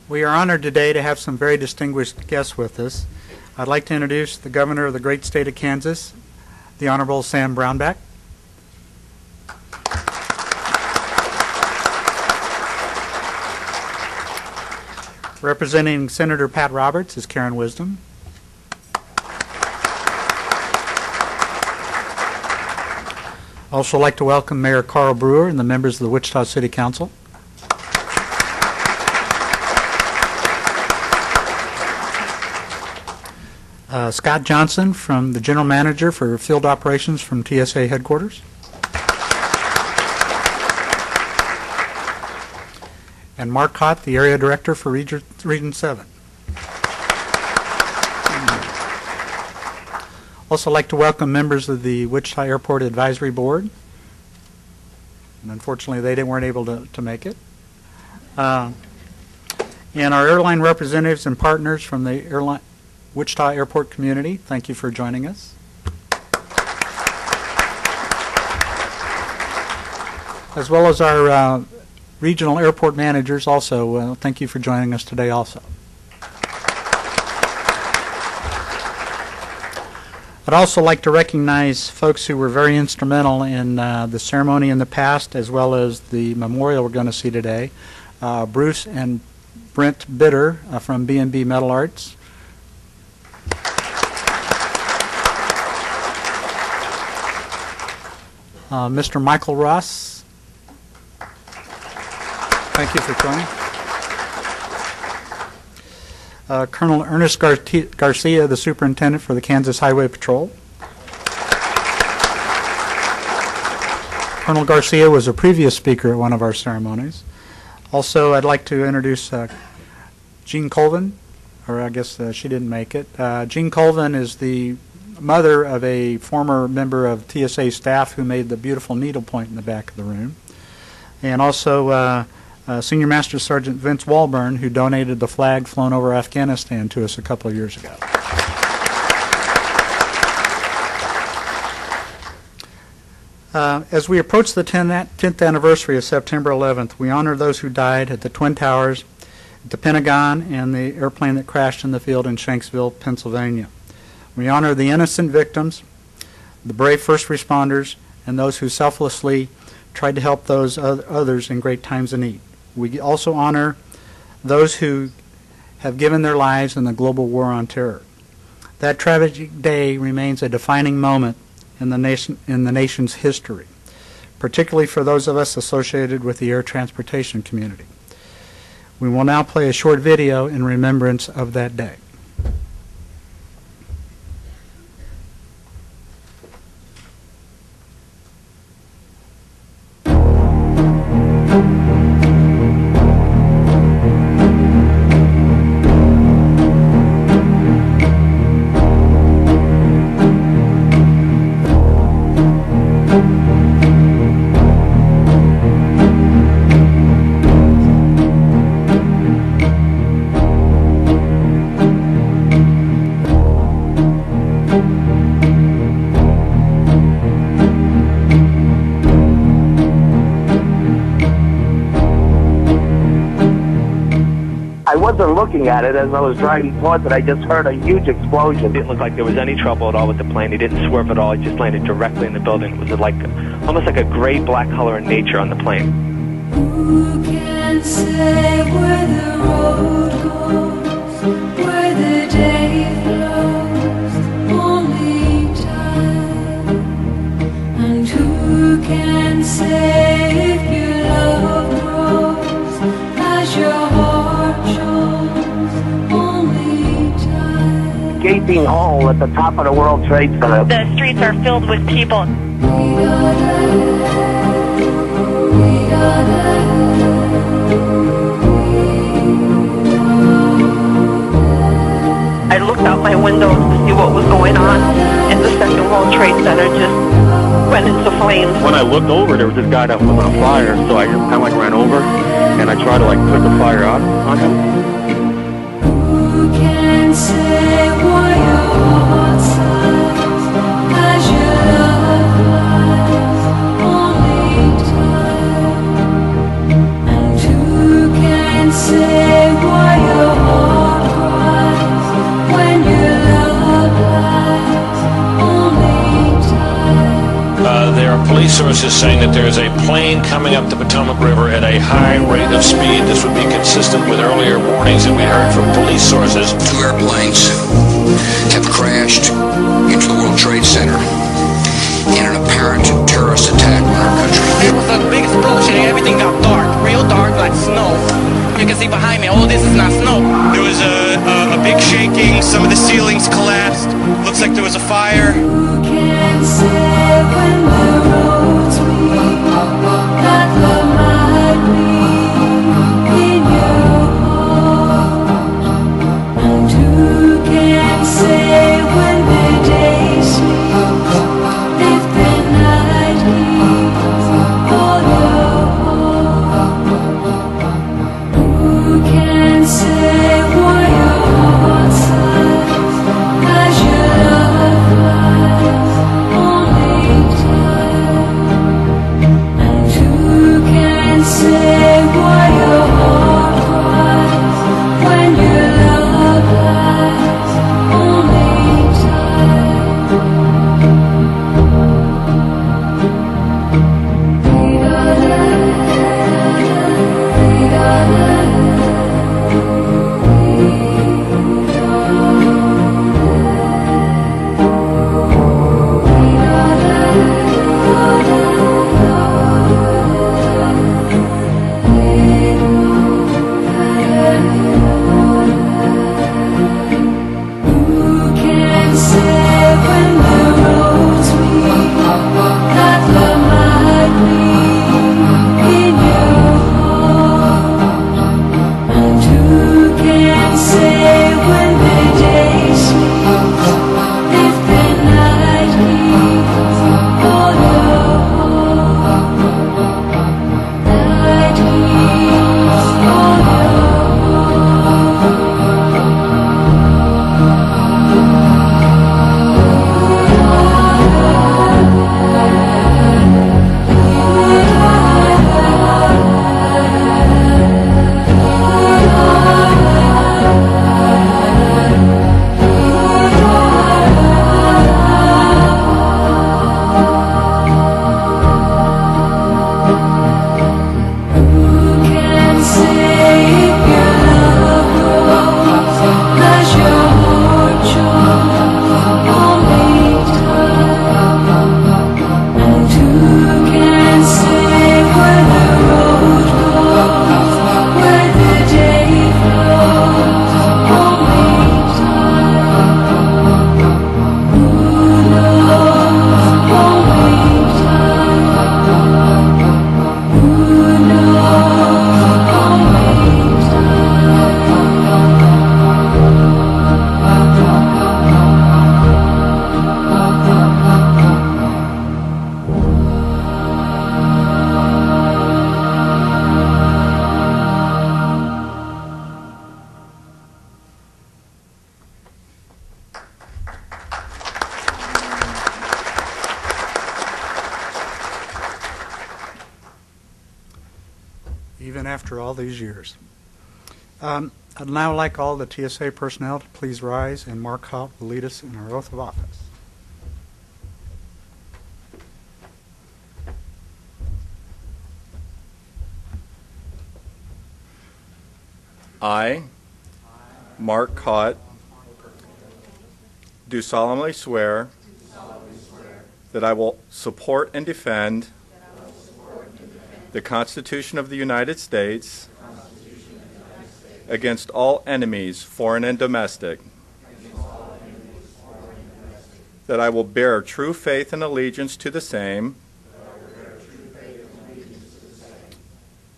We are honored today to have some very distinguished guests with us. I'd like to introduce the Governor of the great state of Kansas, the Honorable Sam Brownback. Representing Senator Pat Roberts is Karen Wisdom. Also like to welcome Mayor Carl Brewer and the members of the Wichita City Council. Scott Johnson, from the General Manager for Field Operations from TSA Headquarters. And Mark Hott, the Area Director for Region 7. Also like to welcome members of the Wichita Airport Advisory Board. And unfortunately, they weren't able to make it. And our airline representatives and partners from the Wichita Airport community, thank you for joining us. As well as our regional airport managers also, thank you for joining us today also. I'd also like to recognize folks who were very instrumental in the ceremony in the past, as well as the memorial we're going to see today. Bruce and Brent Bitter from B&B Metal Arts. Mr. Michael Ross, thank you for coming. Colonel Ernest Garcia, the Superintendent for the Kansas Highway Patrol. Colonel Garcia was a previous speaker at one of our ceremonies. Also, I'd like to introduce Jean Colvin, or I guess she didn't make it. Jean Colvin is the mother of a former member of TSA staff who made the beautiful needlepoint in the back of the room. And also Senior Master Sergeant Vince Walburn, who donated the flag flown over Afghanistan to us a couple of years ago. As we approach the 10th anniversary of September 11th, we honor those who died at the Twin Towers, at the Pentagon, and the airplane that crashed in the field in Shanksville, Pennsylvania. We honor the innocent victims, the brave first responders, and those who selflessly tried to help those others in great times of need. We also honor those who have given their lives in the global war on terror. That tragic day remains a defining moment in the nation's history, particularly for those of us associated with the air transportation community. We will now play a short video in remembrance of that day. I wasn't looking at it as I was driving towards it. I just heard a huge explosion. It didn't look like there was any trouble at all with the plane. He didn't swerve at all. He just landed directly in the building. It was like almost like a gray-black color in nature on the plane. Who can say where the road goes, where the day flows, only time. And who can say if your love grows as your heart shows, only time. Gaping hole at the top of the World Trade Center. The streets are filled with people. I looked out my window to see what was going on, and the second World Trade Center just went into flames. When I looked over, there was this guy that was on fire, so I just kind of like ran over, and I tried to like put the fire out on him. Who can say why your heart sighs as your love flies, only time. And who can say why police sources saying that there is a plane coming up the Potomac River at a high rate of speed. This would be consistent with earlier warnings that we heard from police sources. 2 airplanes have crashed into the World Trade Center in an apparent terrorist attack on our country. It was a big explosion and everything got dark, real dark, like snow. You can see behind me, all this is not snow. There was a big shaking, some of the ceilings collapsed, looks like there was a fire. Who can say when the roads meet that love might be in your heart? And who can say when the day sleeps if the night heals all your heart? Who can say why your heart sighs as your love flies only time? And who can say why your heart cries when your love lies only Who can say when the roads meet that love might be in your heart? And who can say when the day sleeps if the night heals all your heart? Night heals all your heart. Who can say if your love grows as your heart joins only time? And who can say where the road goes, where the day flows only time? Who knows only time? Who knows only Even after all these years. I'd now like all the TSA personnel to please rise, and Mark Hopp will lead us in our oath of office. I, Mark Cott, do solemnly swear that I will support and defend the Constitution of the United States against all enemies, foreign and domestic, that I will bear true faith and allegiance to the same,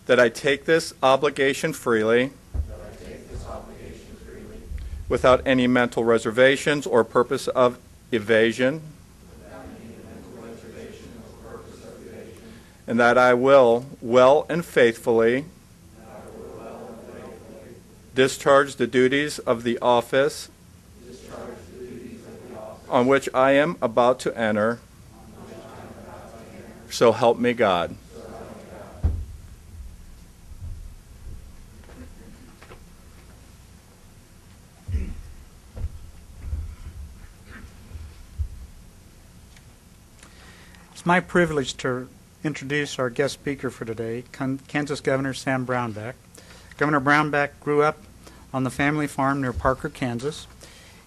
that I take this obligation freely, without any mental reservations or purpose of evasion, and that I will well and faithfully discharge the duties of the office on which I am about to enter. So help me God. It's my privilege to introduce our guest speaker for today, Kansas Governor Sam Brownback. Governor Brownback grew up on the family farm near Parker, Kansas.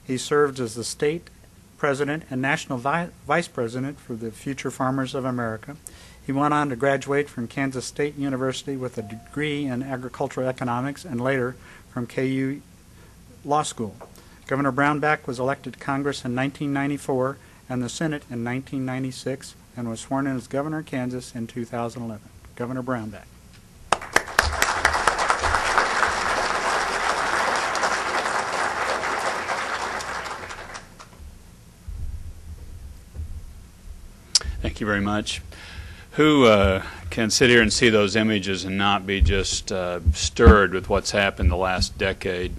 He served as the state president and national vice president for the Future Farmers of America. He went on to graduate from Kansas State University with a degree in agricultural economics and later from KU Law School. Governor Brownback was elected to Congress in 1994 and the Senate in 1996 and was sworn in as Governor of Kansas in 2011. Governor Brownback. Thank you very much. Who can sit here and see those images and not be just stirred with what's happened the last decade?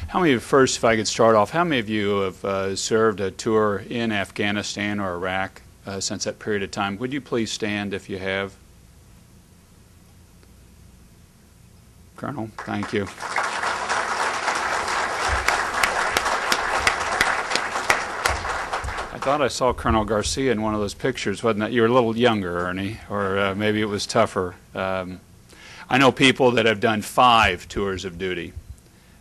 How many of you, first, if I could start off, how many of you have served a tour in Afghanistan or Iraq since that period of time? Would you please stand if you have? Colonel, thank you. I thought I saw Colonel Garcia in one of those pictures, wasn't it? You were a little younger, Ernie, or maybe it was tougher. I know people that have done 5 tours of duty,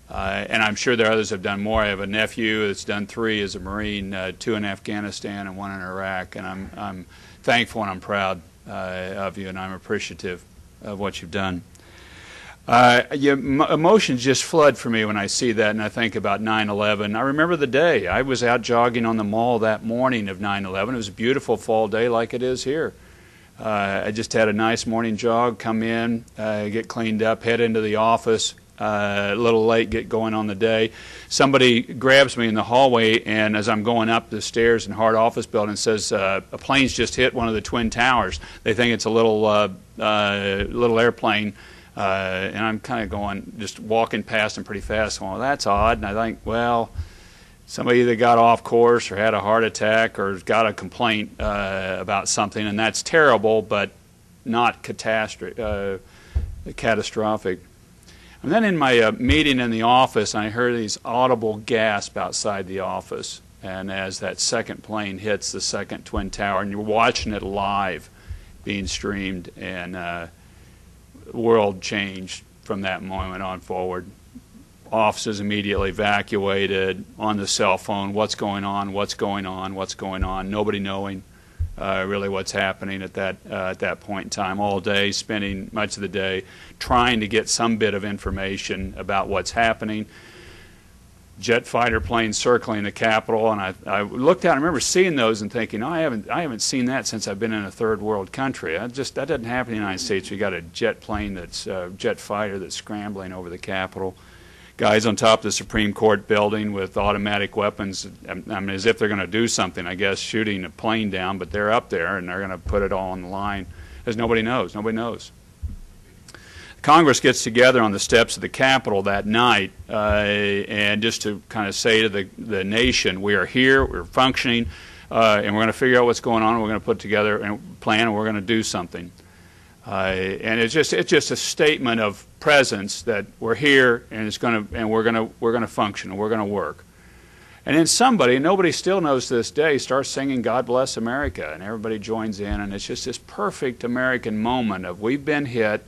and I'm sure there are others that have done more. I have a nephew that's done 3 as a Marine, 2 in Afghanistan and 1 in Iraq, and I'm thankful and I'm proud of you, and I'm appreciative of what you've done. Emotions just flood for me when I see that and I think about 9/11. I remember the day. I was out jogging on the mall that morning of 9/11. It was a beautiful fall day like it is here. I just had a nice morning jog, come in, get cleaned up, head into the office, a little late, get going on the day. Somebody grabs me in the hallway, and as I'm going up the stairs in Hart Office Building, says, a plane's just hit one of the Twin Towers. They think it's a little airplane. And I'm kind of going, just walking past them pretty fast, going, well, that's odd. And I think, well, somebody either got off course or had a heart attack or got a complaint about something, and that's terrible, but not catastrophic. And then in my meeting in the office, I heard these audible gasps outside the office. And as that second plane hits the second Twin Tower, and you're watching it live being streamed, and the world changed from that moment on forward. Offices immediately evacuated, on the cell phone, what's going on, what's going on, what's going on, nobody knowing really what's happening at that point in time, all day, spending much of the day trying to get some bit of information about what's happening. Jet fighter planes circling the Capitol, and I looked out. I remember seeing those and thinking, oh, I haven't seen that since I've been in a third world country. That doesn't happen in the United States. We got a jet plane that's jet fighter that's scrambling over the Capitol. Guys on top of the Supreme Court building with automatic weapons. I mean, as if they're going to do something, I guess, shooting a plane down. But they're up there and they're going to put it all on the line, because nobody knows. Nobody knows. Congress gets together on the steps of the Capitol that night, and just to kind of say to the nation, we are here, we're functioning, and we're going to figure out what's going on, and we're going to put together a plan, and we're going to do something. And it's just a statement of presence that we're here, and we're going to function, and we're going to work. And then somebody, nobody still knows to this day, starts singing "God Bless America," and everybody joins in, and it's just this perfect American moment of we've been hit,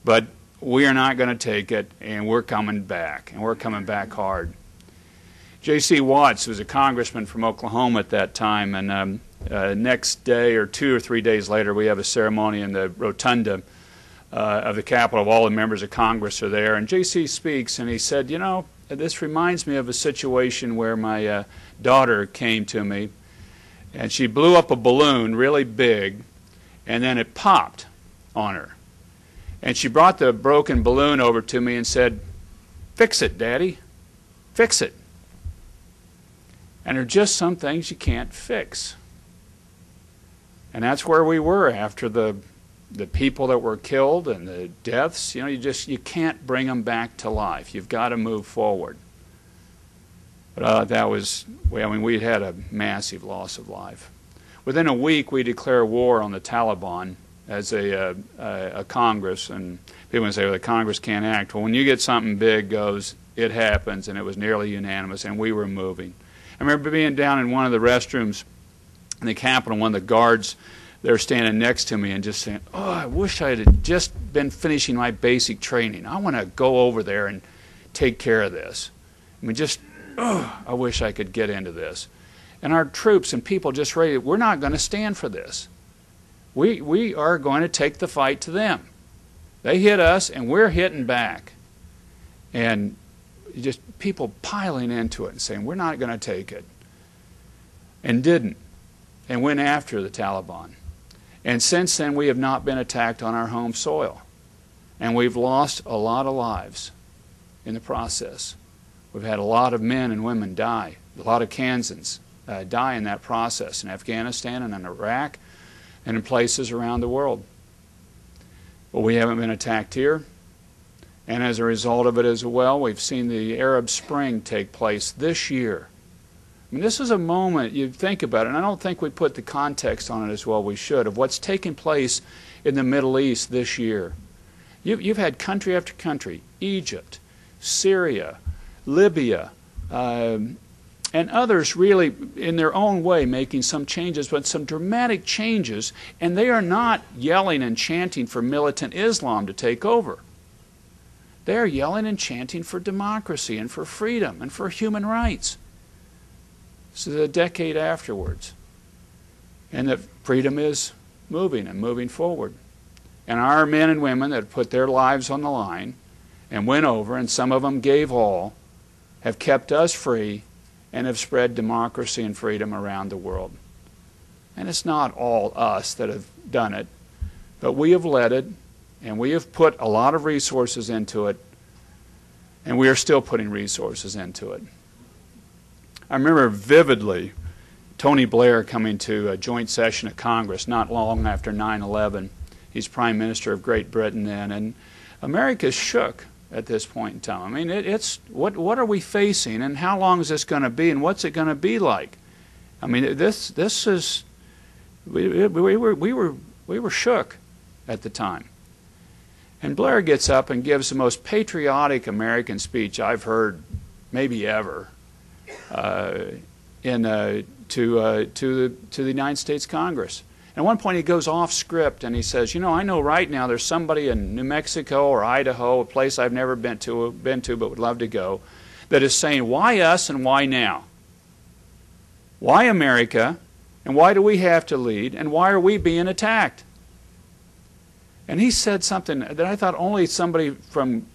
but we are not going to take it, and we're coming back, and we're coming back hard. J.C. Watts was a congressman from Oklahoma at that time, and next day or 2 or 3 days later, we have a ceremony in the rotunda of the Capitol. All the members of Congress are there, and J.C. speaks, and he said, you know, this reminds me of a situation where my daughter came to me, and she blew up a balloon really big, and then it popped on her. And she brought the broken balloon over to me and said, "Fix it, Daddy. Fix it." And there are just some things you can't fix. And that's where we were after the people that were killed and the deaths. You know, you can't bring them back to life. You've got to move forward. But we had a massive loss of life. Within a week, we declare war on the Taliban as a Congress, and people say, well, the Congress can't act. Well, when you get something big goes, it happens, and it was nearly unanimous, and we were moving. I remember being down in one of the restrooms in the Capitol, one of the guards they're standing next to me and just saying, oh, I wish I had just been finishing my basic training. I want to go over there and take care of this. I mean, just, oh, I wish I could get into this. And our troops and people just ready, we're not going to stand for this. We are going to take the fight to them. They hit us, and we're hitting back. And just people piling into it and saying, we're not going to take it. And didn't. And went after the Taliban. And since then, we have not been attacked on our home soil. And we've lost a lot of lives in the process. We've had a lot of men and women die. A lot of Kansans die in that process in Afghanistan and in Iraq and in places around the world. But we haven't been attacked here. And as a result of it as well, we've seen the Arab Spring take place this year. I mean, this is a moment, you think about it, and I don't think we put the context on it as well we should, of what's taking place in the Middle East this year. You've had country after country, Egypt, Syria, Libya, and others really in their own way making some changes, but some dramatic changes, and they are not yelling and chanting for militant Islam to take over. They are yelling and chanting for democracy and for freedom and for human rights. This is a decade afterwards. And that freedom is moving and moving forward. And our men and women that put their lives on the line and went over, and some of them gave all, have kept us free and have spread democracy and freedom around the world. And it's not all us that have done it, but we have led it, and we have put a lot of resources into it, and we are still putting resources into it. I remember vividly Tony Blair coming to a joint session of Congress not long after 9/11. He's Prime Minister of Great Britain then, and America shook at this point in time. I mean, it's what are we facing, and how long is this going to be, and what's it going to be like? I mean, this is we were shook at the time. And Blair gets up and gives the most patriotic American speech I've heard maybe ever to the United States Congress. And at one point he goes off script and he says, you know, I know right now there's somebody in New Mexico or Idaho, a place I've never been to but would love to go, that is saying, why us and why now? Why America? And why do we have to lead? And why are we being attacked? And he said something that I thought only somebody from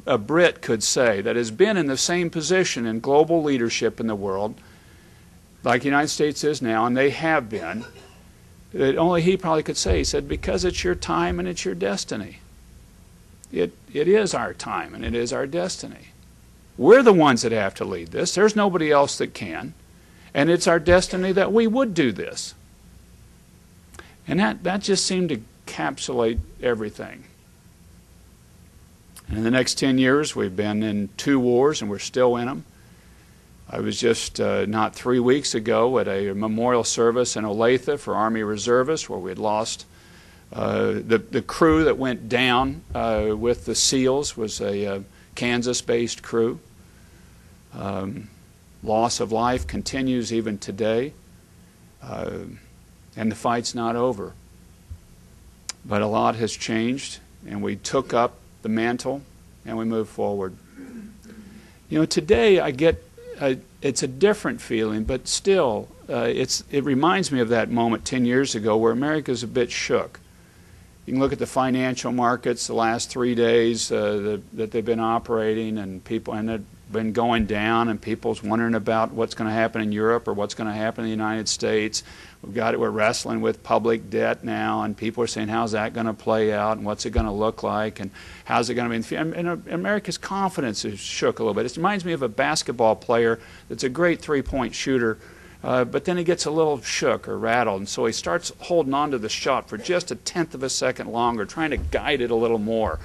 a Brit could say, that has been in the same position in global leadership in the world, like the United States is now, and they have been, that only he probably could say. He said, because it's your time and it's your destiny. It is our time and it is our destiny. We're the ones that have to lead this. There's nobody else that can. And it's our destiny that we would do this. And that just seemed to encapsulate everything. And in the next 10 years, we've been in 2 wars, and we're still in them. I was just not 3 weeks ago at a memorial service in Olathe for Army Reservists, where we had lost the crew that went down with the SEALs was a Kansas-based crew. Loss of life continues even today, and the fight's not over. But a lot has changed, and we took up the mantle, and we moved forward. You know, today I get, it's a different feeling, but still, it reminds me of that moment 10 years ago where America's a bit shook. You can look at the financial markets the last 3 days that they've been operating, and they've been going down, and people's wondering about what's going to happen in Europe or what's going to happen in the United States. We're wrestling with public debt now, and people are saying, how's that going to play out, and what's it going to look like, and how's it going to be? And America's confidence is shook a little bit. It reminds me of a basketball player that's a great three-point shooter, but then he gets a little shook or rattled, and so he starts holding on to the shot for just a tenth of a second longer, trying to guide it a little more,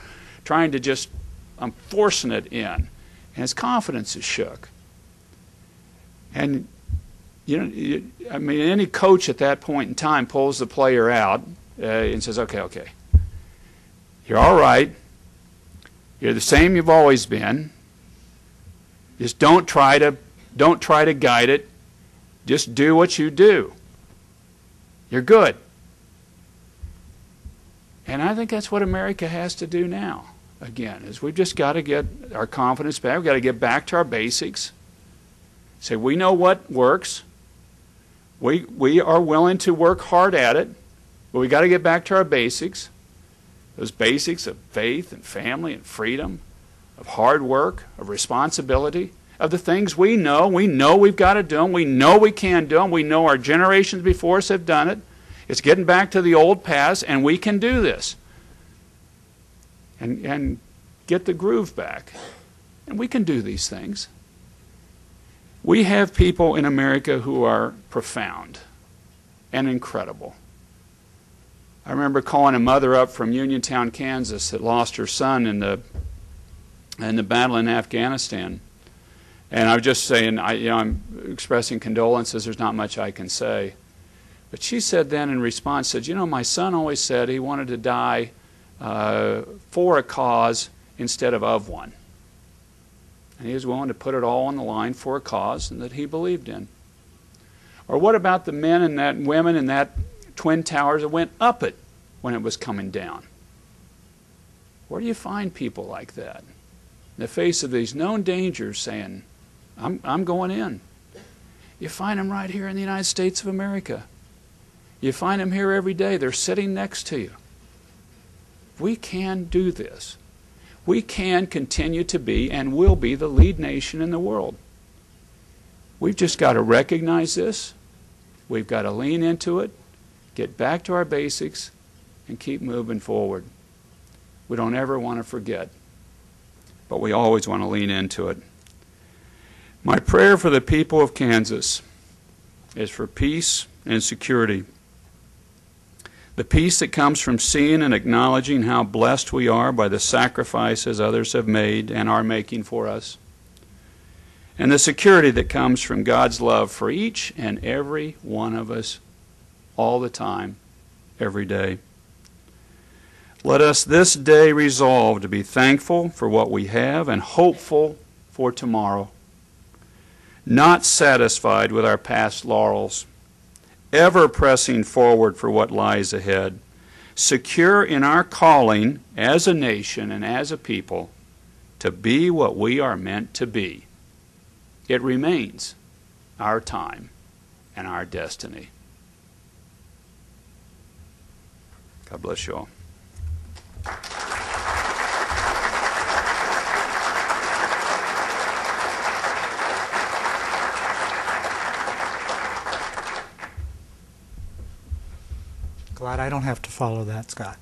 trying to just, I'm forcing it in, and his confidence is shook. And you know, I mean, any coach at that point in time pulls the player out and says, okay, you're all right. You're the same you've always been. Just don't try to guide it. Just do what you do. You're good. And I think that's what America has to do now. Again, is we've just got to get our confidence back. We've got to get back to our basics. Say, we know what works. We are willing to work hard at it, but we got to get back to our basics. Those basics of faith and family and freedom, of hard work, of responsibility, of the things we know we've got to do them, we know we can do them, we know our generations before us have done it. It's getting back to the old paths, and we can do this. And get the groove back. And we can do these things. We have people in America who are profound and incredible. I remember calling a mother up from Uniontown, Kansas, that lost her son in the battle in Afghanistan. And I was just saying, I'm expressing condolences. There's not much I can say. But she said then in response, said, my son always said he wanted to die for a cause instead of one. And he was willing to put it all on the line for a cause and that he believed in. Or what about the men and that women in that Twin Towers that went up it when it was coming down? Where do you find people like that? In the face of these known dangers saying, I'm going in. You find them right here in the United States of America. You find them here every day. They're sitting next to you. We can do this. We can continue to be and will be the lead nation in the world. We've just got to recognize this. We've got to lean into it, get back to our basics, and keep moving forward. We don't ever want to forget, but we always want to lean into it. My prayer for the people of Kansas is for peace and security. The peace that comes from seeing and acknowledging how blessed we are by the sacrifices others have made and are making for us. And the security that comes from God's love for each and every one of us all the time, every day. Let us this day resolve to be thankful for what we have and hopeful for tomorrow. Not satisfied with our past laurels, ever pressing forward for what lies ahead, secure in our calling as a nation and as a people to be what we are meant to be. It remains our time and our destiny. God bless you all. Glad I don't have to follow that, Scott.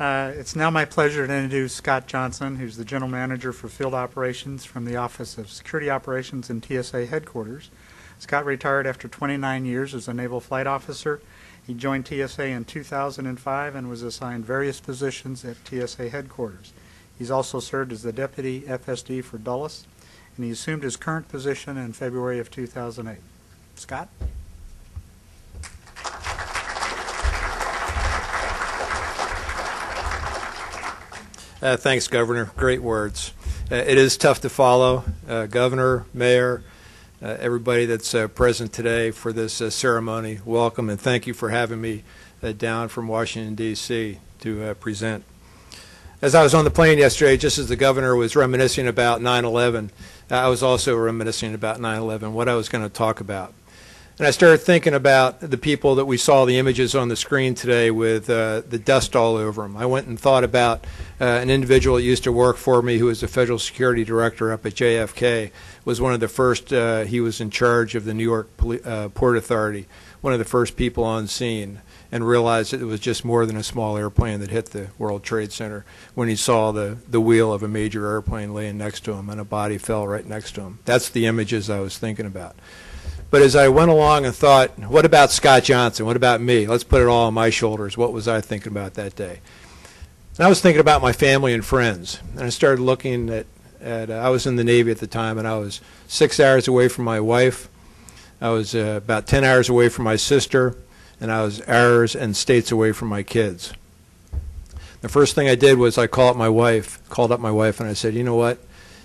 It's now my pleasure to introduce Scott Johnson, who's the General Manager for Field Operations from the Office of Security Operations in TSA Headquarters. Scott retired after 29 years as a Naval Flight Officer. He joined TSA in 2005 and was assigned various positions at TSA Headquarters. He's also served as the Deputy FSD for Dulles, and he assumed his current position in February of 2008. Scott? Thanks, Governor. Great words. It is tough to follow. Governor, Mayor, everybody that's present today for this ceremony, welcome, and thank you for having me down from Washington, D.C. to present. As I was on the plane yesterday, just as the Governor was reminiscing about 9/11, I was also reminiscing about 9/11, what I was going to talk about. And I started thinking about the people that we saw the images on the screen today with the dust all over them. I went and thought about an individual that used to work for me who was the Federal Security Director up at JFK, was one of the first, he was in charge of the New York Port Authority, one of the first people on scene, and realized that it was just more than a small airplane that hit the World Trade Center when he saw the wheel of a major airplane laying next to him and a body fell right next to him. That's the images I was thinking about. But as I went along and thought, what about Scott Johnson? What about me? Let's put it all on my shoulders. What was I thinking about that day? And I was thinking about my family and friends. And I started looking at I was in the Navy at the time, and I was 6 hours away from my wife. I was about 10 hours away from my sister, and I was hours and states away from my kids. The first thing I did was I called up my wife, and I said, you know what?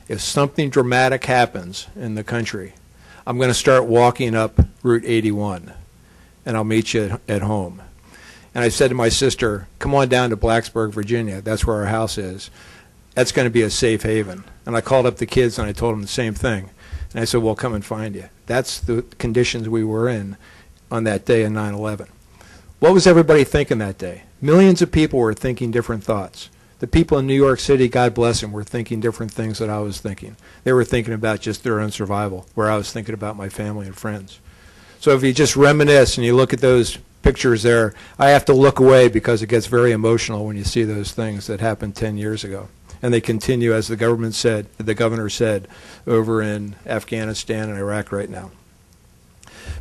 If something dramatic happens in the country, I'm going to start walking up Route 81, and I'll meet you at home. And I said to my sister, come on down to Blacksburg, Virginia. That's where our house is. That's going to be a safe haven. And I called up the kids and I told them the same thing. And I said, well, come and find you. That's the conditions we were in on that day in 9/11. What was everybody thinking that day? Millions of people were thinking different thoughts. The people in New York City, God bless them, were thinking different things that I was thinking. They were thinking about just their own survival, where I was thinking about my family and friends. So if you just reminisce and you look at those pictures there, I have to look away because it gets very emotional when you see those things that happened 10 years ago. And they continue, as the governor said, over in Afghanistan and Iraq right now.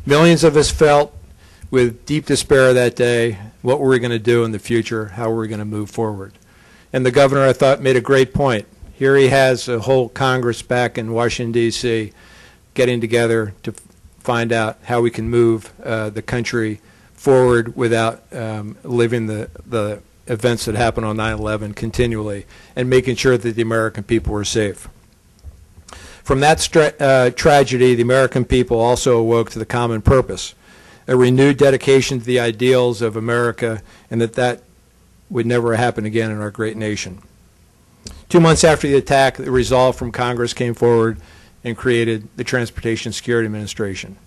Millions of us felt with deep despair that day what were we going to do in the future, how were we going to move forward. And the governor, I thought, made a great point. Here he has a whole Congress back in Washington, D.C., getting together to find out how we can move the country forward without living the events that happened on 9/11 continually and making sure that the American people were safe. From that tragedy, the American people also awoke to the common purpose, a renewed dedication to the ideals of America, and that would never happen again in our great nation. 2 months after the attack, the resolve from Congress came forward and created the Transportation Security Administration.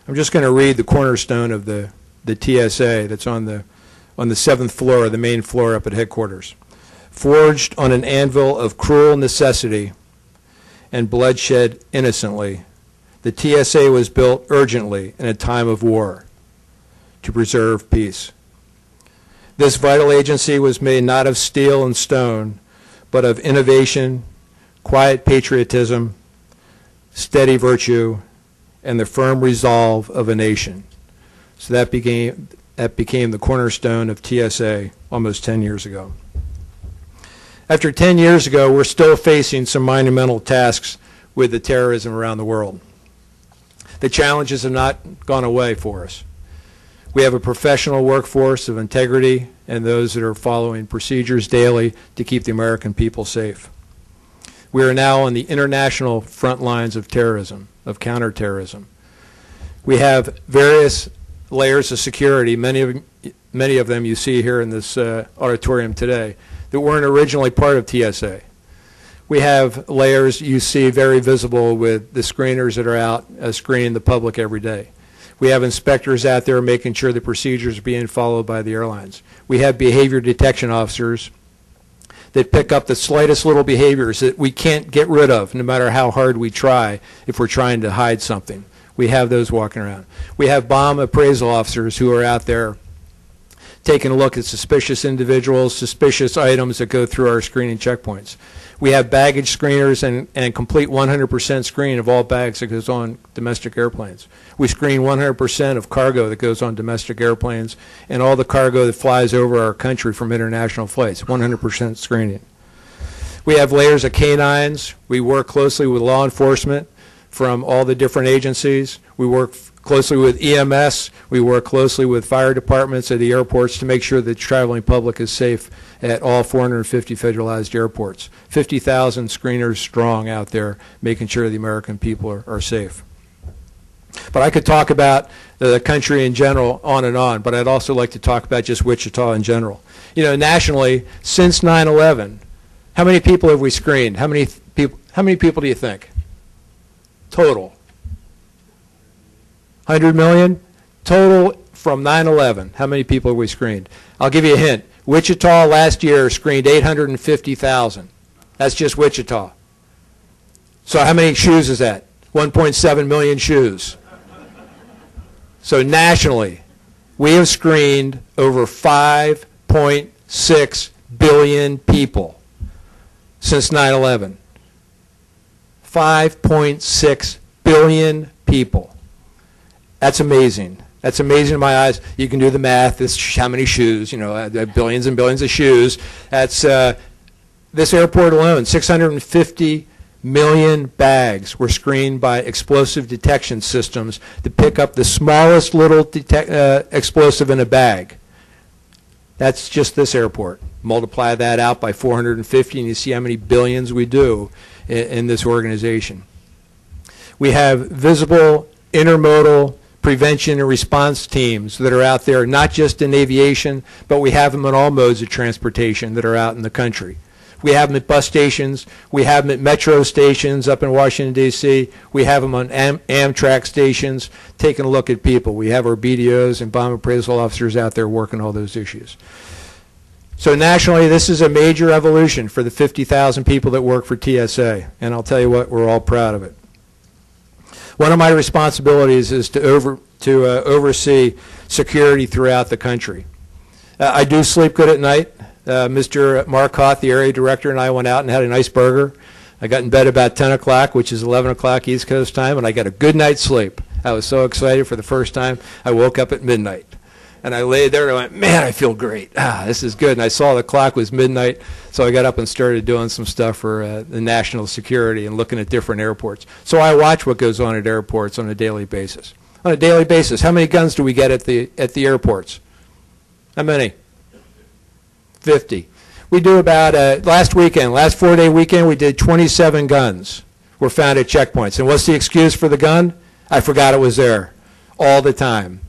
I'm just going to read the cornerstone of the TSA that's on the 7th floor, the main floor up at headquarters. Forged on an anvil of cruel necessity and bloodshed innocently, the TSA was built urgently in a time of war to preserve peace. This vital agency was made not of steel and stone, but of innovation, quiet patriotism, steady virtue, and the firm resolve of a nation. So that became the cornerstone of TSA almost 10 years ago. After 10 years ago, we're still facing some monumental tasks with the terrorism around the world. The challenges have not gone away for us. We have a professional workforce of integrity and those that are following procedures daily to keep the American people safe. We are now on the international front lines of terrorism, of counterterrorism. We have various layers of security, many of them you see here in this auditorium today, that weren't originally part of TSA. We have layers you see very visible with the screeners that are out screening the public every day. We have inspectors out there making sure the procedures are being followed by the airlines. We have behavior detection officers that pick up the slightest little behaviors that we can't get rid of, no matter how hard we try if we're trying to hide something. We have those walking around. We have bomb appraisal officers who are out there taking a look at suspicious individuals, suspicious items that go through our screening checkpoints. We have baggage screeners and complete 100% screen of all bags that goes on domestic airplanes. We screen 100% of cargo that goes on domestic airplanes and all the cargo that flies over our country from international flights, 100% screening. We have layers of canines. We work closely with law enforcement from all the different agencies. We work closely with EMS. We work closely with fire departments at the airports to make sure that the traveling public is safe at all 450 federalized airports. 50,000 screeners strong out there making sure the American people are safe. But I could talk about the country in general on and on, but I'd also like to talk about just Wichita in general. You know, nationally, since 9/11, how many people have we screened? How many people do you think? Total. 100 million? Total from 9/11. How many people have we screened? I'll give you a hint. Wichita last year screened 850,000. That's just Wichita. So how many shoes is that? 1.7 million shoes. So nationally, we have screened over 5.6 billion people since 9/11. 5.6 billion people. That's amazing. That's amazing in my eyes. You can do the math. This how many shoes, you know, billions and billions of shoes. That's this airport alone, 650 million bags were screened by explosive detection systems to pick up the smallest little explosive in a bag. That's just this airport. Multiply that out by 450 and you see how many billions we do in this organization. We have visible intermodal prevention and response teams that are out there, not just in aviation, but we have them in all modes of transportation that are out in the country. We have them at bus stations. We have them at metro stations up in Washington, D.C. We have them on Amtrak stations, taking a look at people. We have our BDOs and bomb appraisal officers out there working all those issues. So nationally, this is a major evolution for the 50,000 people that work for TSA, and I'll tell you what, we're all proud of it. One of my responsibilities is to oversee security throughout the country. I do sleep good at night. Mr. Marcotte, the area director, and I went out and had a nice burger. I got in bed about 10 o'clock, which is 11 o'clock East Coast time, and I got a good night's sleep. I was so excited for the first time. I woke up at midnight. And I lay there and I went, man, I feel great. This is good. And I saw the clock was midnight, so I got up and started doing some stuff for the national security and looking at different airports. So I watch what goes on at airports on a daily basis. On a daily basis, how many guns do we get at the airports? How many? 50. We do about, last 4-day weekend, we did 27 guns were found at checkpoints. And what's the excuse for the gun? I forgot it was there all the time.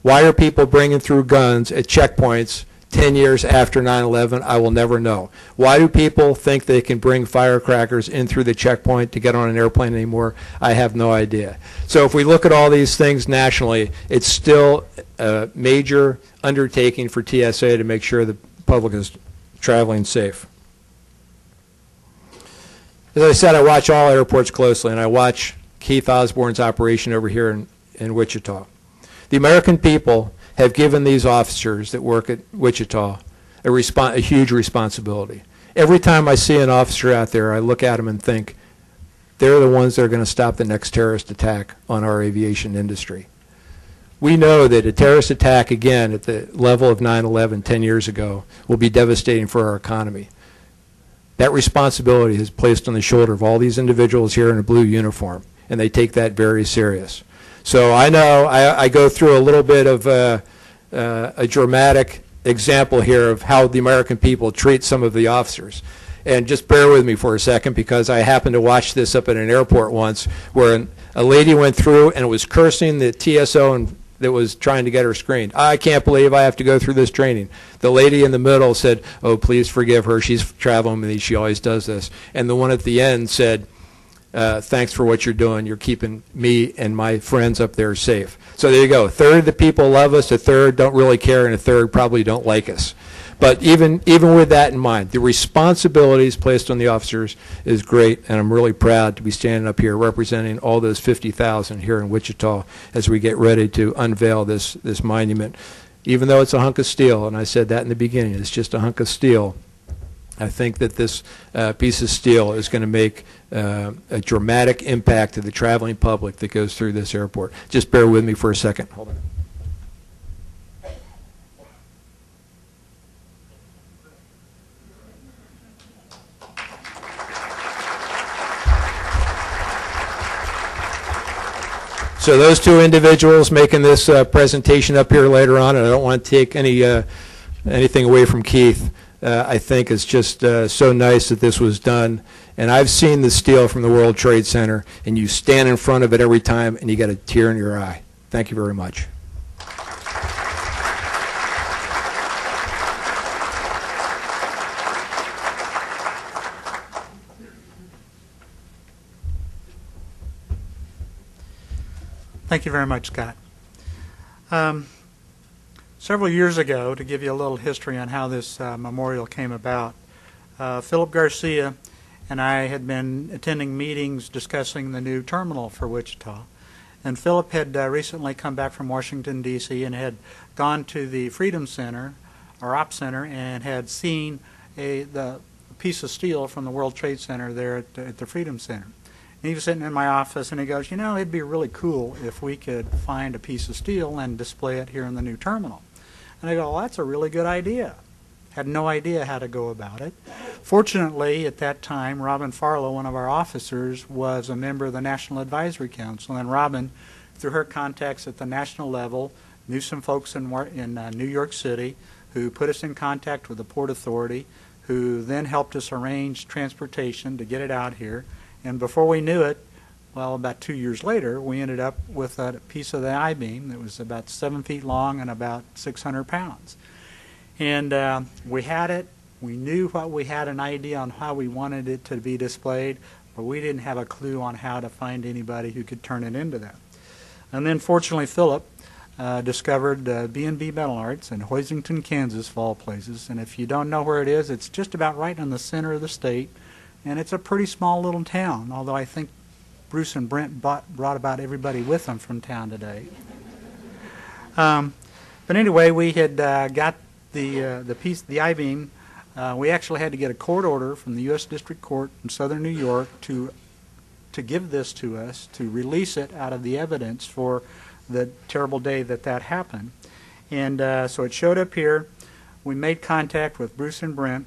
Why are people bringing through guns at checkpoints 10 years after 9/11? I will never know. Why do people think they can bring firecrackers in through the checkpoint to get on an airplane anymore? I have no idea. So if we look at all these things nationally, it's still a major undertaking for TSA to make sure the public is traveling safe. As I said, I watch all airports closely, and I watch Keith Osborne's operation over here in Wichita. The American people have given these officers that work at Wichita a huge responsibility. Every time I see an officer out there, I look at them and think, they're the ones that are going to stop the next terrorist attack on our aviation industry. We know that a terrorist attack, again, at the level of 9/11 10 years ago, will be devastating for our economy. That responsibility is placed on the shoulder of all these individuals here in a blue uniform, and they take that very serious. So I know I go through a little bit of a dramatic example here of how the American people treat some of the officers. And just bear with me for a second, because I happened to watch this up at an airport once where a lady went through and was cursing the TSO that was trying to get her screened. I can't believe I have to go through this training. The lady in the middle said, oh, please forgive her. She's traveling with me. She always does this. And the one at the end said, thanks for what you're doing. You're keeping me and my friends up there safe. So there you go. A third of the people love us, a third don't really care, and a third probably don't like us. But even with that in mind, the responsibilities placed on the officers is great, and I'm really proud to be standing up here representing all those 50,000 here in Wichita as we get ready to unveil this monument. Even though it's a hunk of steel, and I said that in the beginning, it's just a hunk of steel, I think that this piece of steel is going to make a dramatic impact to the traveling public that goes through this airport. Just bear with me for a second. Hold on. So those two individuals making this presentation up here later on, and I don't want to take anything away from Keith. I think it's just so nice that this was done. And I've seen the steel from the World Trade Center, and you stand in front of it every time, and you got a tear in your eye. Thank you very much. Thank you very much, Scott. Several years ago, to give you a little history on how this memorial came about, Philip Garcia and I had been attending meetings discussing the new terminal for Wichita. And Philip had recently come back from Washington, D.C. and had gone to the Freedom Center, or Op Center, and had seen the piece of steel from the World Trade Center there at the Freedom Center. And he was sitting in my office, and he goes, you know, it'd be really cool if we could find a piece of steel and display it here in the new terminal. And I go, well, that's a really good idea. Had no idea how to go about it. Fortunately, at that time, Robin Farlow, one of our officers, was a member of the National Advisory Council. And Robin, through her contacts at the national level, knew some folks in New York City who put us in contact with the Port Authority, who then helped us arrange transportation to get it out here. And before we knew it, Well, about 2 years later, we ended up with a piece of the I-beam that was about 7 feet long and about 600 pounds. And we had it. We knew what we had an idea on how we wanted it to be displayed, but we didn't have a clue on how to find anybody who could turn it into that. And then fortunately Philip discovered B&B Metal Arts in Hoisington, Kansas, of all places. And if you don't know where it is, it's just about right in the center of the state. And it's a pretty small little town, although I think Bruce and Brent brought about everybody with them from town today. But anyway, we had got the piece, the I-beam. We actually had to get a court order from the U.S. District Court in Southern New York to give this to us, to release it out of the evidence for the terrible day that happened. And so it showed up here. We made contact with Bruce and Brent,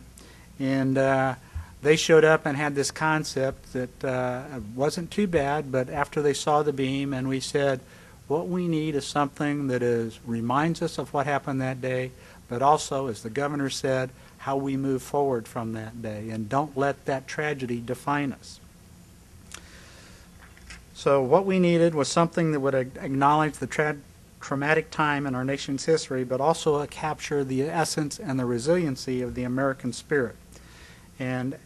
and they showed up and had this concept that wasn't too bad, but after they saw the beam, and we said, what we need is something that reminds us of what happened that day, but also, as the governor said, how we move forward from that day, and don't let that tragedy define us. So what we needed was something that would acknowledge the traumatic time in our nation's history, but also capture the essence and the resiliency of the American spirit. And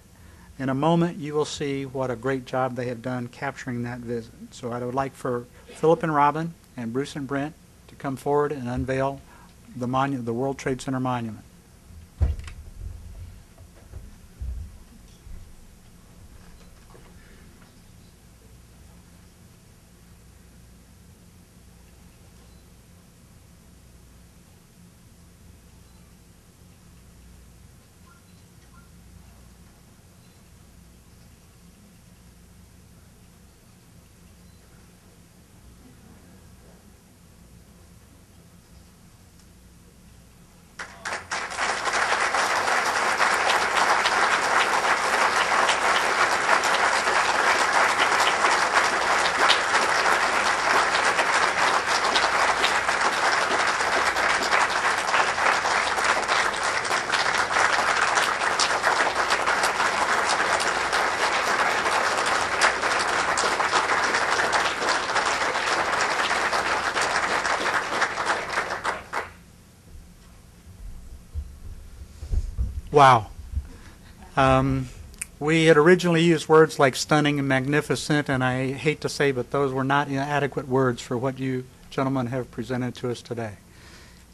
in a moment, you will see what a great job they have done capturing that vision. So I would like for Philip and Robin and Bruce and Brent to come forward and unveil the World Trade Center monument. Wow. We had originally used words like stunning and magnificent, and I hate to say, but those were not adequate words for what you gentlemen have presented to us today.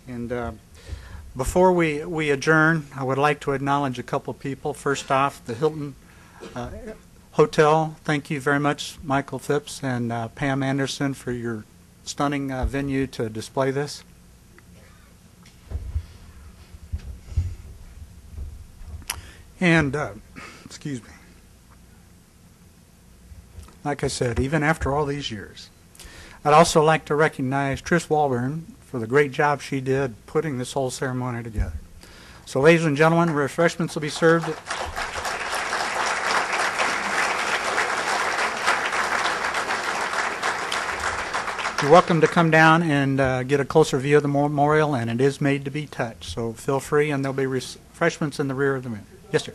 And before we adjourn, I would like to acknowledge a couple people. First off, the Hilton Hotel. Thank you very much, Michael Phipps and Pam Anderson, for your stunning venue to display this. And, excuse me, like I said, even after all these years, I'd also like to recognize Trish Walburn for the great job she did putting this whole ceremony together. So, ladies and gentlemen, refreshments will be served. You're welcome to come down and get a closer view of the memorial, and it is made to be touched. So feel free, and there'll be refreshments in the rear of the room. Yes, sir.